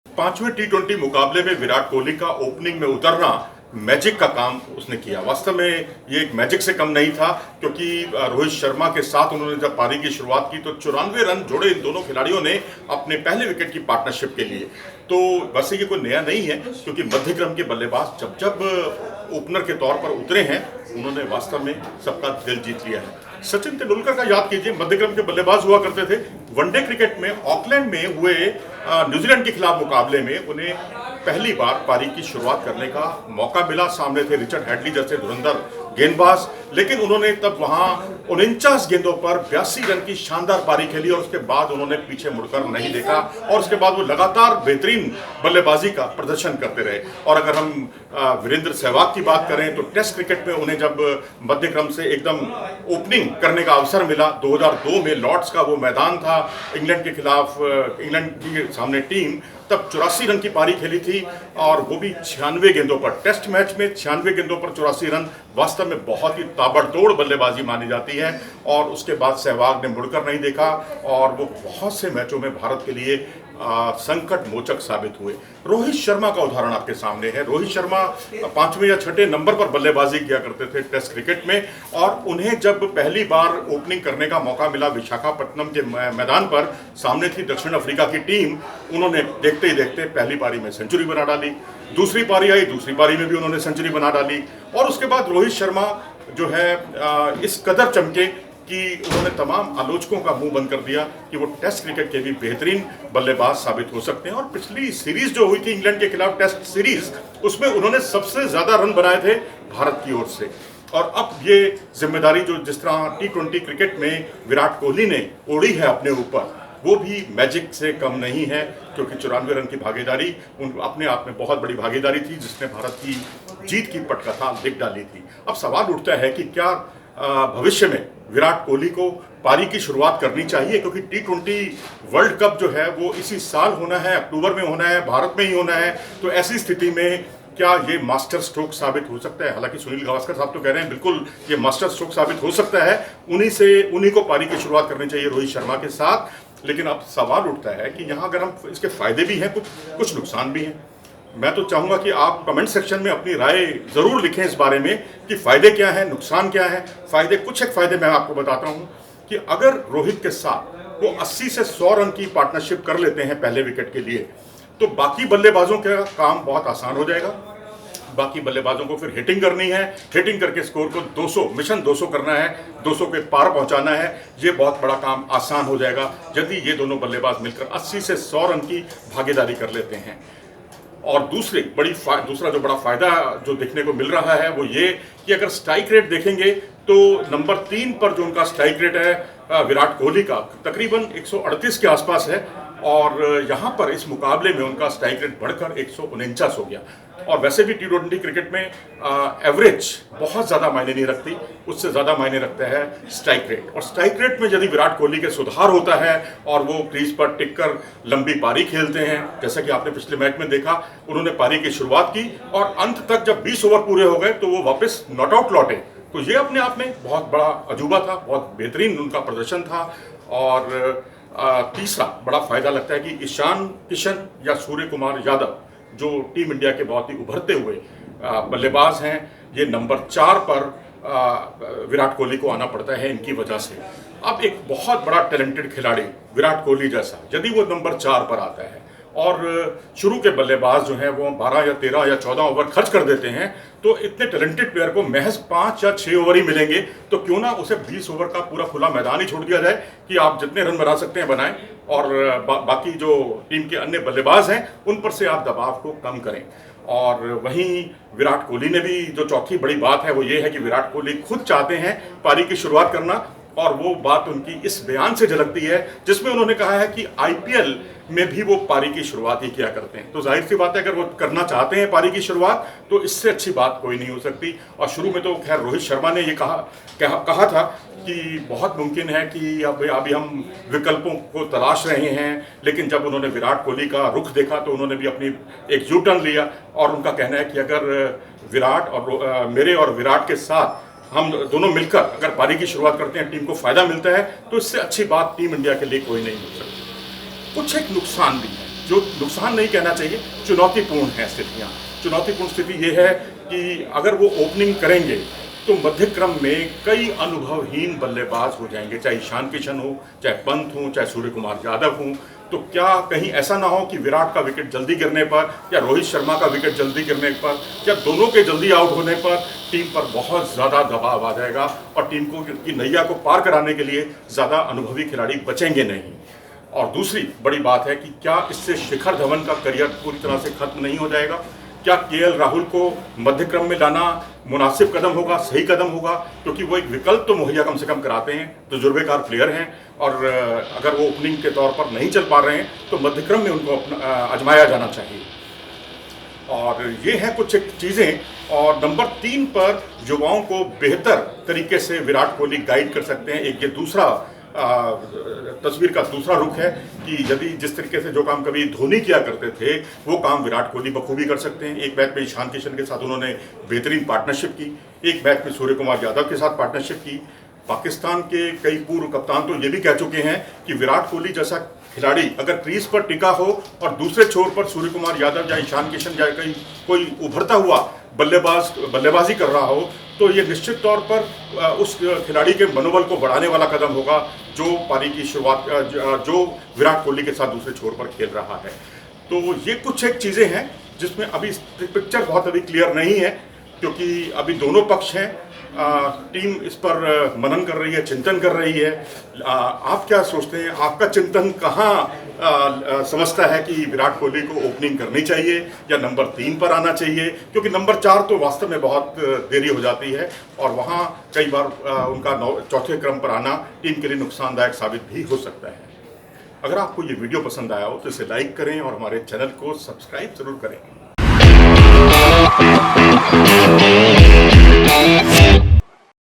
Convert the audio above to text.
पांचवें टी20 मुकाबले में विराट कोहली का ओपनिंग में उतरना मैजिक का काम उसने किया। वास्तव में ये एक मैजिक से कम नहीं था, क्योंकि रोहित शर्मा के साथ उन्होंने जब पारी की शुरुआत की तो 94 रन जोड़े इन दोनों खिलाड़ियों ने अपने पहले विकेट की पार्टनरशिप के लिए। तो वैसे ये कोई नया नहीं है, क्योंकि मध्यक्रम के बल्लेबाज जब जब ओपनर के तौर पर उतरे हैं उन्होंने वास्तव में सबका दिल जीत लिया है। सचिन तेंदुलकर का याद कीजिए, मध्यक्रम के बल्लेबाज हुआ करते थे। वनडे क्रिकेट में ऑकलैंड में हुए न्यूजीलैंड के खिलाफ मुकाबले में उन्हें पहली बार पारी की शुरुआत करने का मौका मिला। सामने थे रिचर्ड हैडली जैसे धुरंधर गेंदबाज, लेकिन उन्होंने तब वहां 49 गेंदों पर 82 रन की शानदार पारी खेली और उसके बाद उन्होंने पीछे मुड़कर नहीं देखा और उसके बाद वो लगातार बेहतरीन बल्लेबाजी का प्रदर्शन करते रहे। और अगर हम वीरेंद्र सहवाग की बात करें तो टेस्ट क्रिकेट में उन्हें जब मध्यक्रम से एकदम ओपनिंग करने का अवसर मिला 2002 में, लॉर्ड्स का वो मैदान था, इंग्लैंड के खिलाफ इंग्लैंड के सामने टीम तब 84 रन की पारी खेली थी और वो भी 96 गेंदों पर। टेस्ट मैच में 96 गेंदों पर 84 रन वास्तव में बहुत ही ताबड़तोड़ बल्लेबाजी मानी जाती है। और उसके बाद सहवाग ने मुड़कर नहीं देखा और वो बहुत से मैचों में भारत के लिए संकट मोचक साबित हुए। रोहित शर्मा का उदाहरण आपके सामने है। रोहित शर्मा 5वें या 6ठे नंबर पर बल्लेबाजी किया करते थे टेस्ट क्रिकेट में, और उन्हें जब पहली बार ओपनिंग करने का मौका मिला विशाखापट्टनम के मैदान पर, सामने थी दक्षिण अफ्रीका की टीम, उन्होंने देखते ही देखते पहली पारी में सेंचुरी बना डाली। दूसरी पारी आई, दूसरी पारी में भी उन्होंने सेंचुरी बना डाली। और उसके बाद रोहित शर्मा जो है इस कदर चमके कि उन्होंने तमाम आलोचकों का मुंह बंद कर दिया कि वो टेस्ट क्रिकेट के भी बेहतरीन बल्लेबाज साबित हो सकते हैं। और पिछली सीरीज जो हुई थी इंग्लैंड के खिलाफ टेस्ट सीरीज, उसमें उन्होंने सबसे ज्यादा रन बनाए थे भारत की ओर से। और अब ये जिम्मेदारी जो जिस तरह टी20 क्रिकेट में विराट कोहली ने ओढ़ी है अपने ऊपर, वो भी मैजिक से कम नहीं है, क्योंकि 94 रन की भागीदारी उन अपने आप में बहुत बड़ी भागीदारी थी जिसने भारत की जीत की पटकथा लिख डाली थी। अब सवाल उठता है कि क्या भविष्य में विराट कोहली को पारी की शुरुआत करनी चाहिए, क्योंकि टी20 वर्ल्ड कप जो है वो इसी साल होना है, अक्टूबर में होना है, भारत में ही होना है। तो ऐसी स्थिति में क्या ये मास्टर स्ट्रोक साबित हो सकता है? हालांकि सुनील गावस्कर साहब तो कह रहे हैं बिल्कुल ये मास्टर स्ट्रोक साबित हो सकता है, उन्हीं को पारी की शुरुआत करनी चाहिए रोहित शर्मा के साथ। लेकिन अब सवाल उठता है कि यहाँ अगर हम इसके फायदे भी हैं, कुछ नुकसान भी हैं। मैं तो चाहूंगा कि आप कमेंट सेक्शन में अपनी राय जरूर लिखें इस बारे में कि फायदे क्या हैं, नुकसान क्या है। कुछ एक फायदे मैं आपको बताता हूं कि अगर रोहित के साथ वो 80 से 100 रन की पार्टनरशिप कर लेते हैं पहले विकेट के लिए, तो बाकी बल्लेबाजों का काम बहुत आसान हो जाएगा। बाकी बल्लेबाजों को फिर हिटिंग करनी है, हिटिंग करके स्कोर को 200 मिशन 200 करना है, 200 के पार पहुंचाना है। ये बहुत बड़ा काम आसान हो जाएगा यदि ये दोनों बल्लेबाज मिलकर 80 से 100 रन की भागीदारी कर लेते हैं। और दूसरा जो बड़ा फायदा जो देखने को मिल रहा है वो ये कि अगर स्ट्राइक रेट देखेंगे तो नंबर 3 पर जो उनका स्ट्राइक रेट है विराट कोहली का तकरीबन 138 के आसपास है, और यहाँ पर इस मुकाबले में उनका स्ट्राइक रेट बढ़कर 149 हो गया। और वैसे भी टी20 क्रिकेट में एवरेज बहुत ज़्यादा मायने नहीं रखती, उससे ज़्यादा मायने रखता है स्ट्राइक रेट। और स्ट्राइक रेट में यदि विराट कोहली के सुधार होता है और वो क्रीज पर टिककर लंबी पारी खेलते हैं, जैसा कि आपने पिछले मैच में देखा, उन्होंने पारी की शुरुआत की और अंत तक जब 20 ओवर पूरे हो गए तो वो वापस नॉट आउट लौटे, तो ये अपने आप में बहुत बड़ा अजूबा था, बहुत बेहतरीन उनका प्रदर्शन था। और तीसरा बड़ा फायदा लगता है कि ईशान किशन या सूर्य कुमार यादव जो टीम इंडिया के बहुत ही उभरते हुए बल्लेबाज हैं, ये नंबर 4 पर विराट कोहली को आना पड़ता है इनकी वजह से। अब एक बहुत बड़ा टैलेंटेड खिलाड़ी विराट कोहली जैसा यदि वो नंबर 4 पर आता है और शुरू के बल्लेबाज जो हैं वो 12 या 13 या 14 ओवर खर्च कर देते हैं, तो इतने टैलेंटेड प्लेयर को महज 5 या 6 ओवर ही मिलेंगे, तो क्यों ना उसे 20 ओवर का पूरा खुला मैदान ही छोड़ दिया जाए कि आप जितने रन बना सकते हैं बनाएं, और बाकी जो टीम के अन्य बल्लेबाज हैं उन पर से आप दबाव को कम करें। और वहीं विराट कोहली ने भी जो चौथी बड़ी बात है वो ये है कि विराट कोहली खुद चाहते हैं पारी की शुरुआत करना, और वो बात उनकी इस बयान से झलकती है जिसमें उन्होंने कहा है कि आईपीएल में भी वो पारी की शुरुआत ही किया करते हैं। तो जाहिर सी बात है अगर वो करना चाहते हैं पारी की शुरुआत तो इससे अच्छी बात कोई नहीं हो सकती। और शुरू में तो खैर रोहित शर्मा ने ये कहा था कि बहुत मुमकिन है कि अभी हम विकल्पों को तलाश रहे हैं, लेकिन जब उन्होंने विराट कोहली का रुख देखा तो उन्होंने भी अपनी एक यू टर्न लिया और उनका कहना है कि अगर विराट और मेरे और विराट के साथ हम दोनों मिलकर अगर पारी की शुरुआत करते हैं, टीम को फायदा मिलता है, तो इससे अच्छी बात टीम इंडिया के लिए कोई नहीं हो सकती। कुछ एक नुकसान भी है, जो नुकसान नहीं कहना चाहिए, चुनौतीपूर्ण है स्थितियाँ। चुनौतीपूर्ण स्थिति ये है कि अगर वो ओपनिंग करेंगे तो मध्य क्रम में कई अनुभवहीन बल्लेबाज हो जाएंगे, चाहे ईशान किशन हो, चाहे पंत हो, चाहे सूर्य कुमार यादव हो। तो क्या कहीं ऐसा ना हो कि विराट का विकेट जल्दी गिरने पर या रोहित शर्मा का विकेट जल्दी गिरने पर या दोनों के जल्दी आउट होने पर टीम पर बहुत ज़्यादा दबाव आ जाएगा और टीम को की नैया को पार कराने के लिए ज़्यादा अनुभवी खिलाड़ी बचेंगे नहीं। और दूसरी बड़ी बात है कि क्या इससे शिखर धवन का करियर पूरी तरह से खत्म नहीं हो जाएगा? क्या केएल राहुल को मध्य क्रम में लाना मुनासिब कदम होगा, सही कदम होगा? क्योंकि वो एक विकल्प तो मुहैया कम से कम कराते हैं, तजुर्बेकार प्लेयर हैं, और अगर वो ओपनिंग के तौर पर नहीं चल पा रहे हैं तो मध्य क्रम में उनको आजमाया जाना चाहिए। और ये हैं कुछ एक चीज़ें। और नंबर 3 पर युवाओं को बेहतर तरीके से विराट कोहली गाइड कर सकते हैं। एक ये दूसरा तस्वीर का दूसरा रुख है कि यदि जिस तरीके से जो काम कभी धोनी किया करते थे वो काम विराट कोहली बखूबी कर सकते हैं। एक मैच में ईशान किशन के साथ उन्होंने बेहतरीन पार्टनरशिप की, एक मैच में सूर्य कुमार यादव के साथ पार्टनरशिप की। पाकिस्तान के कई पूर्व कप्तान तो ये भी कह चुके हैं कि विराट कोहली जैसा खिलाड़ी अगर क्रीज पर टिका हो और दूसरे छोर पर सूर्य कुमार यादव या ईशान किशन या कोई उभरता हुआ बल्लेबाजी कर रहा हो तो ये निश्चित तौर पर उस खिलाड़ी के मनोबल को बढ़ाने वाला कदम होगा जो पारी की शुरुआत जो विराट कोहली के साथ दूसरे छोर पर खेल रहा है। तो ये कुछ एक चीज़ें हैं जिसमें अभी पिक्चर बहुत अभी क्लियर नहीं है, क्योंकि अभी दोनों पक्ष हैं। टीम इस पर मनन कर रही है, चिंतन कर रही है। आप क्या सोचते हैं? आपका चिंतन कहाँ समझता है कि विराट कोहली को ओपनिंग करनी चाहिए या नंबर 3 पर आना चाहिए? क्योंकि नंबर 4 तो वास्तव में बहुत देरी हो जाती है और वहाँ कई बार उनका चौथे क्रम पर आना टीम के लिए नुकसानदायक साबित भी हो सकता है। अगर आपको ये वीडियो पसंद आया हो तो इसे लाइक करें और हमारे चैनल को सब्सक्राइब जरूर करें।